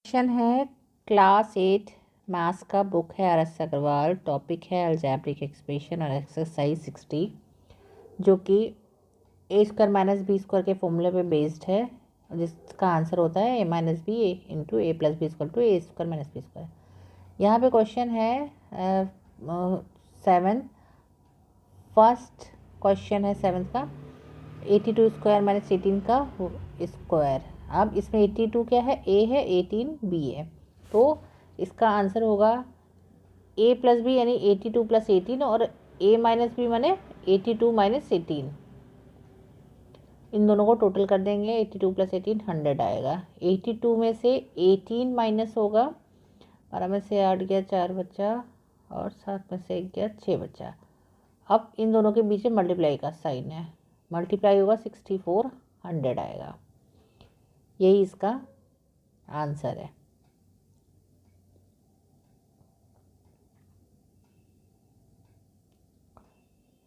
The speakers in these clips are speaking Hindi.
क्वेश्चन है क्लास 8 मैथ्स का बुक है RS अग्रवाल। टॉपिक है अलजेब्रिक एक्सप्रेशन और एक्सरसाइज 60 जो कि A square minus B square के फॉर्मूले पे बेस्ड है, जिसका आंसर होता है A minus B into A plus B equal to A square minus B square. यहाँ पे क्वेश्चन है 7th। फर्स्ट क्वेश्चन है 7th का 82 स्क्वायर माइनस 18 का स्क्वायर। अब इसमें 82 क्या है, ए है, 18 बी है, तो इसका आंसर होगा ए प्लस बी यानी 82 प्लस 18 और ए माइनस बी माने 82 माइनस 18। इन दोनों को टोटल कर देंगे, 82 प्लस 18 100 आएगा। 82 में से 18 माइनस होगा, 12 में से 8 गया 4 बच्चा और 7 में से 1 गया 6 बच्चा। अब इन दोनों के बीच में मल्टीप्लाई का साइन है, मल्टीप्लाई होगा 64 100 आएगा। यही इसका आंसर है।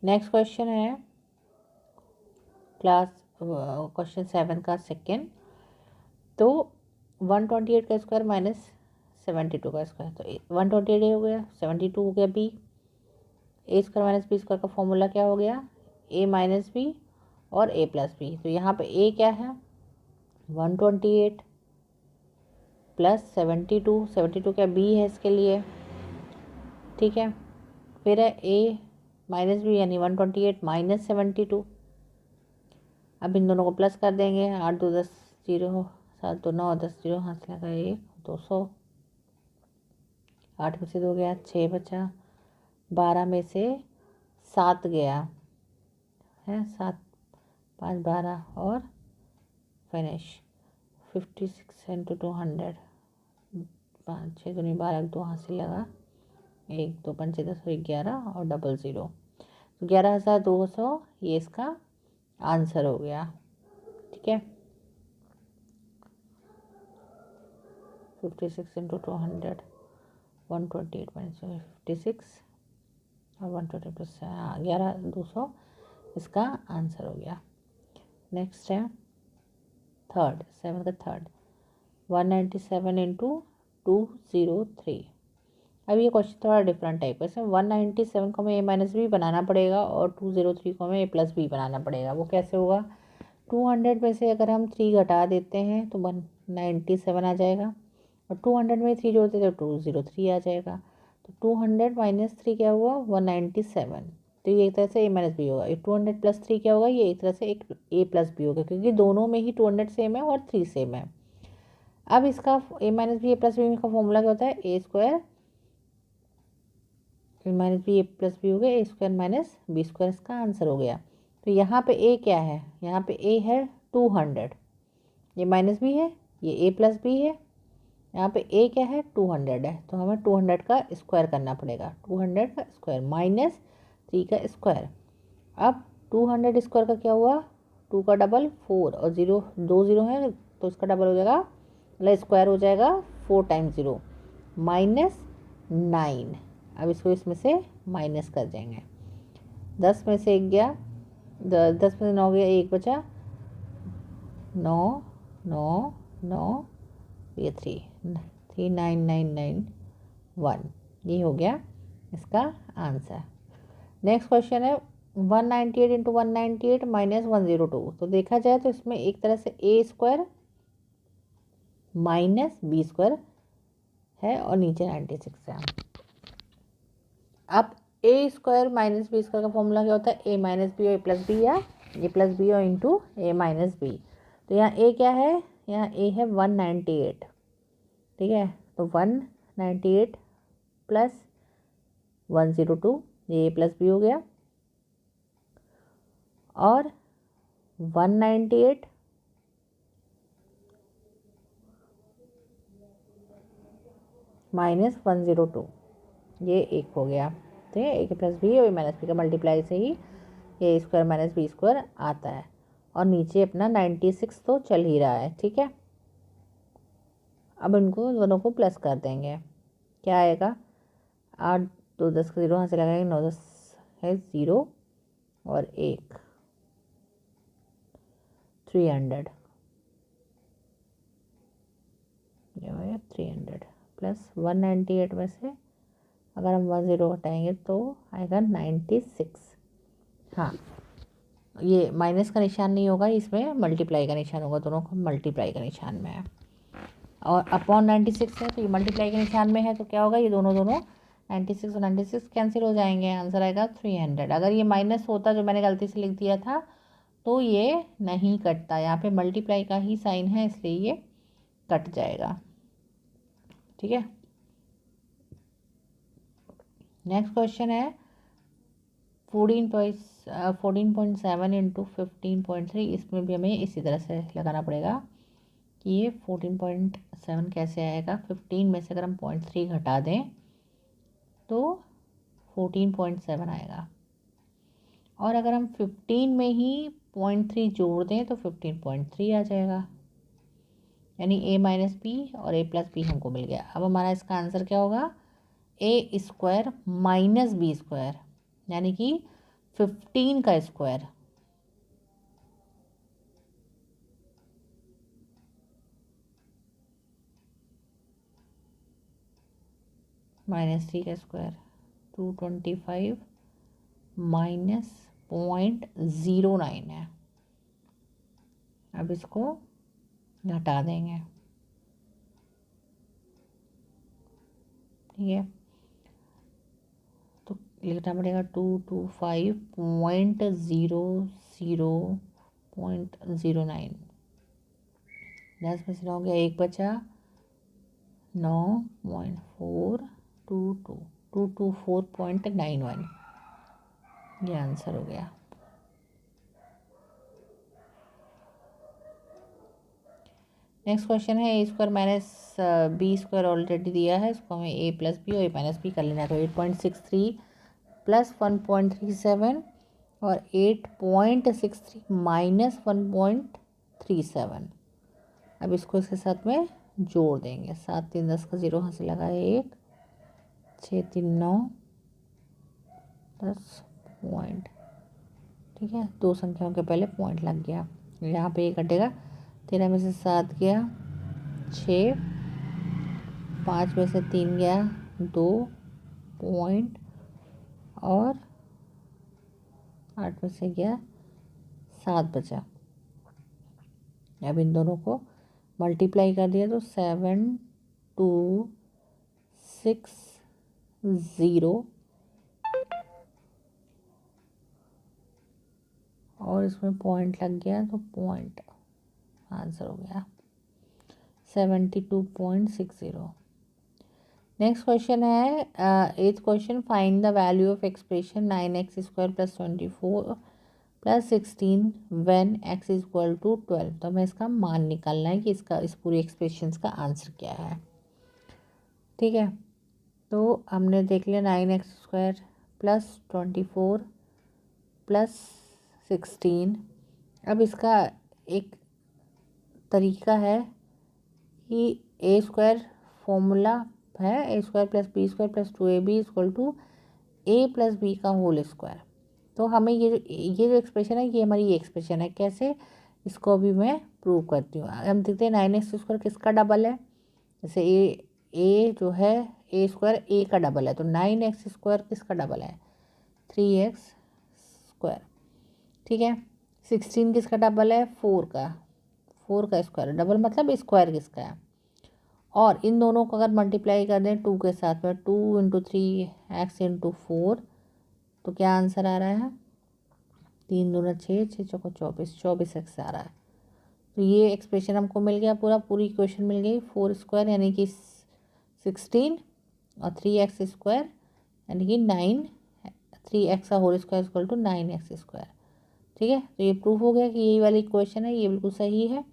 नेक्स्ट क्वेश्चन है क्वेश्चन 7 का सेकेंड। तो 128 का स्क्वायर माइनस 72 का स्क्वायर, तो 128 हो गया, 72 हो गया बी। ए स्क्वायर माइनस बी स्क्वायर का फॉर्मूला क्या हो गया, ए माइनस बी और ए प्लस बी। तो यहाँ पे ए क्या है 128 प्लस 72, 72 क्या बी है इसके लिए, ठीक है। फिर है ए माइनस बी यानी 128 माइनस 72। अब इन दोनों को प्लस कर देंगे, 8 2 10 0, 7 2 9 10 0, हाथ लगा 1 200, 8 में से 2 गया 6 बचा, 12 में से 7 गया है 7 5 12 और फिनिश 56 इंटू 200, 5 6 दूनी 12, 2 हाथ से लगा 1 2 5 6 10 11 और 00, 11,200 ये इसका आंसर हो गया, ठीक है। 56 इंटू 200 128 माइनस 56 और 120 प्लस 11,200 इसका आंसर हो गया। नेक्स्ट है थर्ड, 7 का थर्ड 197 इंटू 203। अब ये क्वेश्चन थोड़ा डिफरेंट टाइप है। इसमें 197 को हमें ए माइनस बी बनाना पड़ेगा और 203 को हमें ए प्लस बी बनाना पड़ेगा। वो कैसे होगा, 200 में से अगर हम 3 घटा देते हैं तो 197 आ जाएगा और 200 में 3 जोड़ते तो 203 आ जाएगा। तो 200 माइनस 3 क्या हुआ 197। तो ये एक तरह से ए माइनस बी होगा। 200 प्लस 3 क्या होगा, ये एक तरह से एक ए प्लस बी होगा, क्योंकि दोनों में ही 200 सेम है और 3 सेम है। अब इसका ए माइनस बी ए प्लस बी का फॉर्मूला क्या होता है, A square minus B A plus B हो गया, ए स्क्वायर माइनस बी स्क्वायर इसका आंसर हो गया। तो यहाँ पे ए क्या है, यहाँ पे ए है 200, ये माइनस बी है, ये ए प्लस बी है, यहाँ पे ए क्या है 200 है। तो हमें 200 का स्क्वायर करना पड़ेगा, 200 का स्क्वायर माइनस 3 का स्क्वायर। अब 200 स्क्वायर का क्या हुआ, 2 का डबल 4 और 0 2 0 है तो इसका डबल हो जाएगा, मतलब स्क्वायर हो जाएगा 4 टाइम्स 0 माइनस 9। अब इसको इसमें से माइनस कर देंगे, 10 में से 1 गया 10 में से 9 गया 1 बचा, 9 9 9 ये 39991, ये हो गया इसका आंसर। नेक्स्ट क्वेश्चन है 198 इंटू 198 माइनस 102। तो देखा जाए तो इसमें एक तरह से ए स्क्वायर माइनस बी स्क्वायर है और नीचे 96 है। अब ए स्क्वायर माइनस बी स्क्वायर का फॉर्मूला क्या होता है, ए माइनस बी और ए प्लस बी या ए प्लस बी और इंटू ए माइनस बी। तो यहाँ ए क्या है, यहाँ ए है 198, ठीक है। तो 198 प्लस 102 ये ए प्लस बी हो गया और 198 माइनस 102 ये एक हो गया। ठीक है, ए के प्लस बी और ए माइनस बी का मल्टीप्लाई से ही ए स्क्वायर माइनस बी स्क्वायर आता है और नीचे अपना 96 तो चल ही रहा है, ठीक है। अब इनको दोनों को प्लस कर देंगे, क्या आएगा 8 2 10 का 0 यहाँ से लगाएंगे, 9 10 है 0 और 1 300 ये हो गया 300 प्लस 198 में से अगर हम 10 हटाएंगे तो आएगा 96। हाँ, ये माइनस का निशान नहीं होगा, इसमें मल्टीप्लाई का निशान होगा, दोनों को मल्टीप्लाई का निशान में है। और अपॉन 96 है तो ये मल्टीप्लाई के निशान में है, तो क्या होगा, ये दोनों 96 और 96 कैंसिल हो जाएंगे, आंसर आएगा 300। अगर ये माइनस होता जो मैंने गलती से लिख दिया था तो ये नहीं कटता, यहाँ पे मल्टीप्लाई का ही साइन है इसलिए ये कट जाएगा। ठीक है, नेक्स्ट क्वेश्चन है 14.7 इंटू 15.3। इसमें भी हमें इसी तरह से लगाना पड़ेगा कि ये 14.7 कैसे आएगा। 15 में से अगर हम 0.3 घटा दें तो 14.7 आएगा, और अगर हम 15 में ही 0.3 जोड़ दें तो 15.3 आ जाएगा, यानी a माइनस बी और a प्लस बी हमको मिल गया। अब हमारा इसका आंसर क्या होगा, ए स्क्वायर माइनस बी स्क्वायर, यानी कि 15 का स्क्वायर माइनस 3 का स्क्वायर 225 माइनस 0.09 है। अब इसको घटा देंगे, ठीक है, तो लिखना पड़ेगा 225.00.09। 10 में से 9 गया, एक बचा, 9.422 224.91, ये आंसर हो गया। नेक्स्ट क्वेश्चन है A square minus B square already दिया है, इसको हमें ए प्लस बी और ए माइनस बी कर लेना है। तो 8.63 प्लस 1.37 और 8.63 माइनस 1.37। अब इसको इसके साथ में जोड़ देंगे, 7 3 10 का 0 हाथ से लगाए 1, 6 3 9 10 पॉइंट, ठीक है, दो संख्याओं के पहले पॉइंट लग गया, यहाँ पे 1 कटेगा, 13 में से 7 गया 6, 5 में से 3 गया 2 पॉइंट, और 8 में से गया 7 बचा। अब इन दोनों को मल्टीप्लाई कर दिया तो 7260, और इसमें पॉइंट लग गया तो पॉइंट, आंसर हो गया 72.60। नेक्स्ट क्वेश्चन है 8th question, find the value of expression 9x² plus 24 plus 16 when x is equal to 12। तो हमें इसका मान निकालना है कि इसका इस पूरी एक्सप्रेशन का आंसर क्या है। ठीक है, तो हमने देख लिया 9x² प्लस 24 प्लस 16। अब इसका एक तरीका है कि ए स्क्वायर फॉर्मूला है a² plus b² plus 2ab equal to a plus B का होल स्क्वायर। तो हमें ये जो एक्सप्रेशन है ये हमारी ये एक्सप्रेशन है। कैसे, इसको अभी मैं प्रूव करती हूँ। हम देखते हैं 9x² किसका डबल है, जैसे ए जो है a² a का डबल है, तो 9x² किसका डबल है 3x²। ठीक है, 16 किसका डबल है 4 का स्क्वायर, डबल मतलब स्क्वायर किसका है। और इन दोनों को अगर मल्टीप्लाई कर दें 2 के साथ में, 2 इंटू 3x इंटू 4, तो क्या आंसर आ रहा है 3 दूना 6, 6 चौको 24, 24x आ रहा है। तो ये एक्सप्रेशन हमको मिल गया, पूरी इक्वेशन मिल गई। 4² यानी कि 16 और 3x² यानी कि 9, 3x का whole square equal to 9x²। ठीक है, तो ये प्रूफ हो गया कि यही वाली इक्वेशन है, ये बिल्कुल सही है।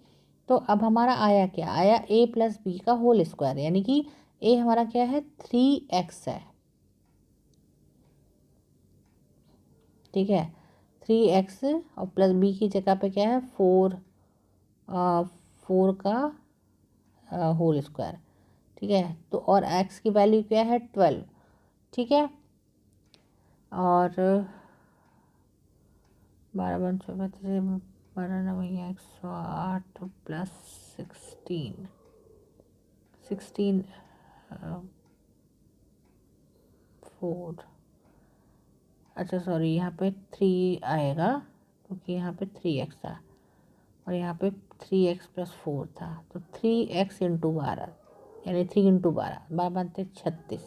तो अब हमारा आया क्या, आया a प्लस बी का होल स्क्वायर, यानी कि a हमारा क्या है 3x है। ठीक है, 3x और प्लस बी की जगह पे क्या है 4 का होल स्क्वायर। ठीक है, तो और x की वैल्यू क्या है 12। ठीक है, और 12 1 24 12 9 108 प्लस 16 16 4, अच्छा सॉरी यहाँ पे 3 आएगा क्योंकि यहाँ पे 3x था और यहाँ पे 3x + 4 था, तो 3x × 12 यानी 3 × 12 12 बनते 36,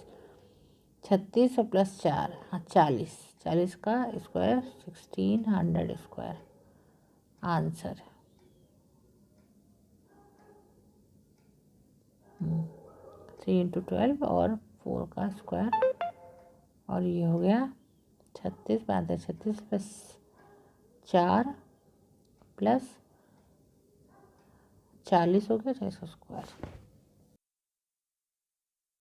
36 और +4 हाँ 40, 40 का स्क्वायर 1600 स्क्वायर आंसर। 3 × 12 और 4 का स्क्वायर और ये हो गया 36 35 36 +4 + 40 हो गया 600 स्क्वायर।